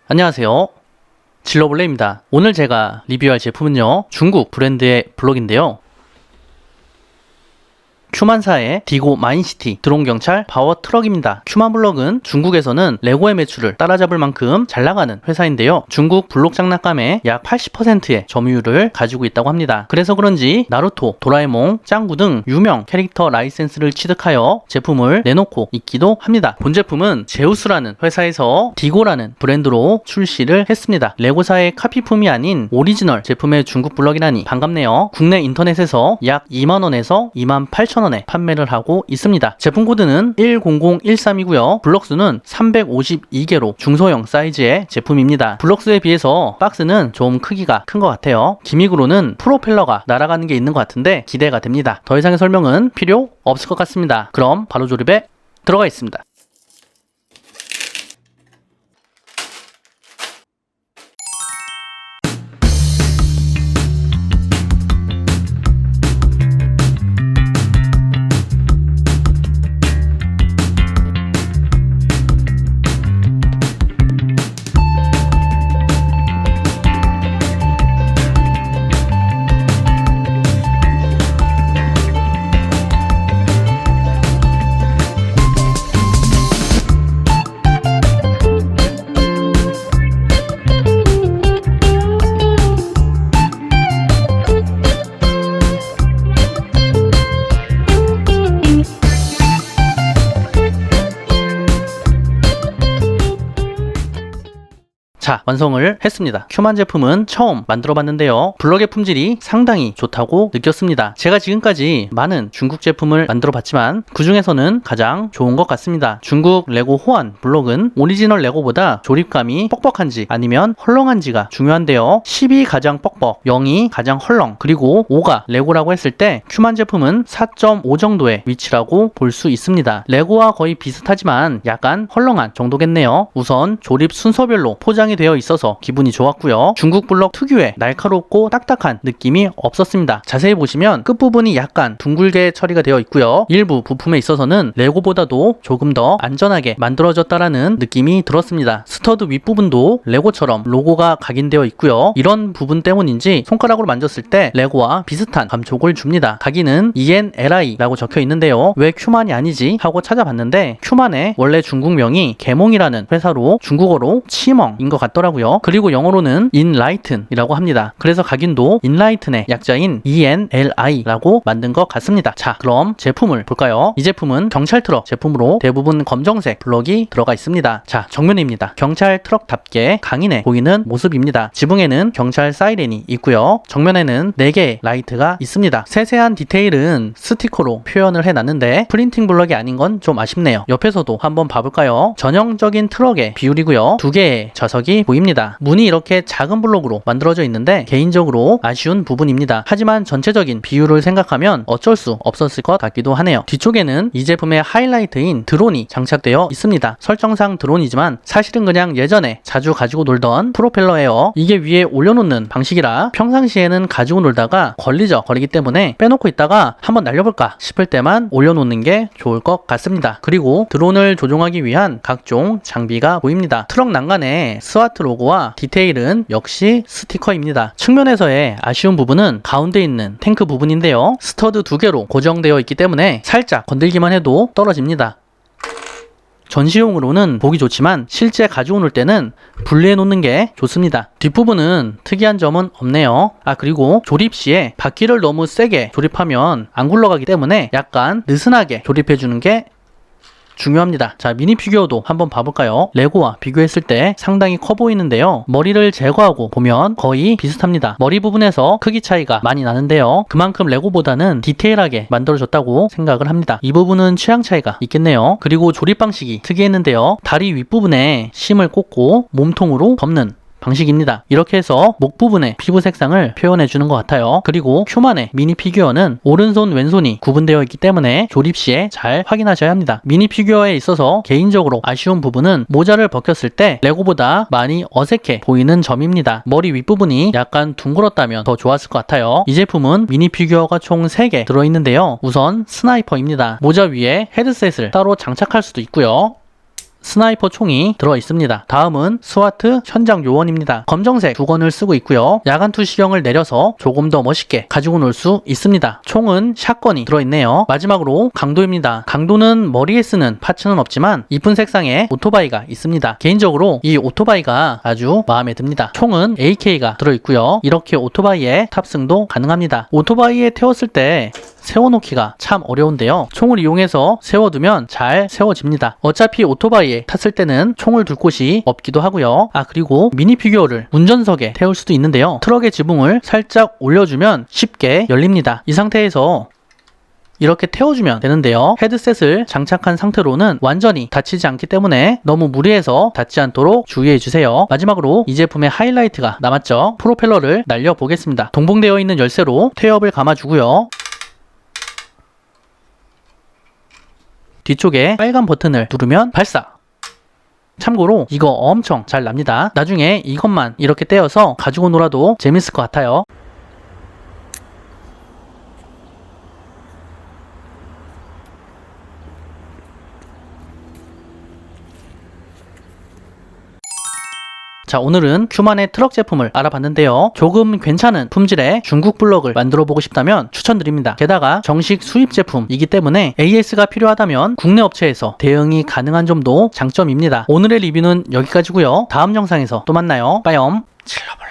안녕하세요. 질러볼레입니다. 오늘 제가 리뷰할 제품은요, 중국 브랜드의 블럭인데요. 큐만사의 디고 마인시티 드론경찰 파워 트럭입니다. 큐만 블럭은 중국에서는 레고의 매출을 따라잡을 만큼 잘 나가는 회사인데요. 중국 블록 장난감의 약 80%의 점유율을 가지고 있다고 합니다. 그래서 그런지 나루토, 도라에몽, 짱구 등 유명 캐릭터 라이센스를 취득하여 제품을 내놓고 있기도 합니다. 본 제품은 제우스라는 회사에서 디고라는 브랜드로 출시를 했습니다. 레고사의 카피품이 아닌 오리지널 제품의 중국 블럭이라니 반갑네요. 국내 인터넷에서 약 2만원에서 28,000원에 판매를 하고 있습니다. 제품 코드는 100132고요. 블럭수는 352개로 중소형 사이즈의 제품입니다. 블럭수에 비해서 박스는 좀 크기가 큰 것 같아요. 기믹으로는 프로펠러가 날아가는 게 있는 것 같은데 기대가 됩니다. 더 이상의 설명은 필요 없을 것 같습니다. 그럼 바로 조립에 들어가 있습니다. 자, 완성을 했습니다. 큐만 제품은 처음 만들어봤는데요. 블럭의 품질이 상당히 좋다고 느꼈습니다. 제가 지금까지 많은 중국 제품을 만들어봤지만 그 중에서는 가장 좋은 것 같습니다. 중국 레고 호환 블럭은 오리지널 레고보다 조립감이 뻑뻑한지 아니면 헐렁한지가 중요한데요. 10이 가장 뻑뻑, 0이 가장 헐렁, 그리고 5가 레고라고 했을 때 큐만 제품은 4.5 정도의 위치라고 볼 수 있습니다. 레고와 거의 비슷하지만 약간 헐렁한 정도겠네요. 우선 조립 순서별로 포장이 되어 있어서 기분이 좋았고요. 중국 블럭 특유의 날카롭고 딱딱한 느낌이 없었습니다. 자세히 보시면 끝부분이 약간 둥글게 처리가 되어 있고요. 일부 부품에 있어서는 레고보다도 조금 더 안전하게 만들어졌다라는 느낌이 들었습니다. 스터드 윗부분도 레고처럼 로고가 각인되어 있고요. 이런 부분 때문인지 손가락으로 만졌을 때 레고와 비슷한 감촉을 줍니다. 각인은 ENLI라고 적혀 있는데요. 왜 큐만이 아니지 하고 찾아봤는데 큐만의 원래 중국명이 개몽이라는 회사로 중국어로 치멍인 것 같더라고요. 그리고 영어로는 인라이튼이라고 합니다. 그래서 각인도 인라이튼의 약자인 ENLI라고 만든 것 같습니다. 자, 그럼 제품을 볼까요? 이 제품은 경찰 트럭 제품으로 대부분 검정색 블럭이 들어가 있습니다. 자, 정면입니다. 경찰 트럭답게 강인해 보이는 모습입니다. 지붕에는 경찰 사이렌이 있고요. 정면에는 4개의 라이트가 있습니다. 세세한 디테일은 스티커로 표현을 해놨는데 프린팅 블럭이 아닌 건 좀 아쉽네요. 옆에서도 한번 봐볼까요? 전형적인 트럭의 비율이고요. 2개의 좌석이 보입니다. 문이 이렇게 작은 블록으로 만들어져 있는데 개인적으로 아쉬운 부분입니다. 하지만 전체적인 비율을 생각하면 어쩔 수 없었을 것 같기도 하네요. 뒤쪽에는 이 제품의 하이라이트인 드론이 장착되어 있습니다. 설정상 드론이지만 사실은 그냥 예전에 자주 가지고 놀던 프로펠러예요. 이게 위에 올려놓는 방식이라 평상시에는 가지고 놀다가 걸리기 때문에 빼놓고 있다가 한번 날려볼까 싶을 때만 올려놓는 게 좋을 것 같습니다. 그리고 드론을 조종하기 위한 각종 장비가 보입니다. 트럭 난간에 스와트 로고와 디테일은 역시 스티커입니다. 측면에서의 아쉬운 부분은 가운데 있는 탱크 부분인데요. 스터드 2개로 고정되어 있기 때문에 살짝 건들기만 해도 떨어집니다. 전시용으로는 보기 좋지만 실제 가지고 놀 때는 분리해 놓는 게 좋습니다. 뒷부분은 특이한 점은 없네요. 그리고 조립 시에 바퀴를 너무 세게 조립하면 안 굴러가기 때문에 약간 느슨하게 조립해 주는 게 중요합니다. 자, 미니 피규어도 한번 봐볼까요? 레고와 비교했을 때 상당히 커 보이는데요. 머리를 제거하고 보면 거의 비슷합니다. 머리 부분에서 크기 차이가 많이 나는데요. 그만큼 레고보다는 디테일하게 만들어졌다고 생각을 합니다. 이 부분은 취향 차이가 있겠네요. 그리고 조립 방식이 특이했는데요. 다리 윗부분에 심을 꽂고 몸통으로 덮는 방식입니다. 이렇게 해서 목 부분의 피부 색상을 표현해 주는 것 같아요. 그리고 큐만의 미니 피규어는 오른손 왼손이 구분되어 있기 때문에 조립 시에 잘 확인하셔야 합니다. 미니 피규어에 있어서 개인적으로 아쉬운 부분은 모자를 벗겼을 때 레고보다 많이 어색해 보이는 점입니다. 머리 윗부분이 약간 둥글었다면 더 좋았을 것 같아요. 이 제품은 미니 피규어가 총 3개 들어있는데요. 우선 스나이퍼입니다. 모자 위에 헤드셋을 따로 장착할 수도 있고요. 스나이퍼 총이 들어 있습니다. 다음은 스와트 현장 요원입니다. 검정색 두건을 쓰고 있고요. 야간 투시경을 내려서 조금 더 멋있게 가지고 놀 수 있습니다. 총은 샷건이 들어있네요. 마지막으로 강도입니다. 강도는 머리에 쓰는 파츠는 없지만 이쁜 색상의 오토바이가 있습니다. 개인적으로 이 오토바이가 아주 마음에 듭니다. 총은 AK가 들어있고요. 이렇게 오토바이에 탑승도 가능합니다. 오토바이에 태웠을 때 세워놓기가 참 어려운데요. 총을 이용해서 세워두면 잘 세워집니다. 어차피 오토바이에 탔을 때는 총을 둘 곳이 없기도 하고요. 그리고 미니 피규어를 운전석에 태울 수도 있는데요. 트럭의 지붕을 살짝 올려주면 쉽게 열립니다. 이 상태에서 이렇게 태워주면 되는데요. 헤드셋을 장착한 상태로는 완전히 닫히지 않기 때문에 너무 무리해서 닫지 않도록 주의해주세요. 마지막으로 이 제품의 하이라이트가 남았죠. 프로펠러를 날려보겠습니다. 동봉되어 있는 열쇠로 태엽을 감아주고요. 뒤쪽에 빨간 버튼을 누르면 발사! 참고로 이거 엄청 잘 납니다. 나중에 이것만 이렇게 떼어서 가지고 놀아도 재밌을 것 같아요. 자, 오늘은 큐만의 트럭 제품을 알아봤는데요. 조금 괜찮은 품질의 중국 블럭을 만들어 보고 싶다면 추천드립니다. 게다가 정식 수입 제품이기 때문에 AS가 필요하다면 국내 업체에서 대응이 가능한 점도 장점입니다. 오늘의 리뷰는 여기까지고요. 다음 영상에서 또 만나요. 빠염. 질러볼래.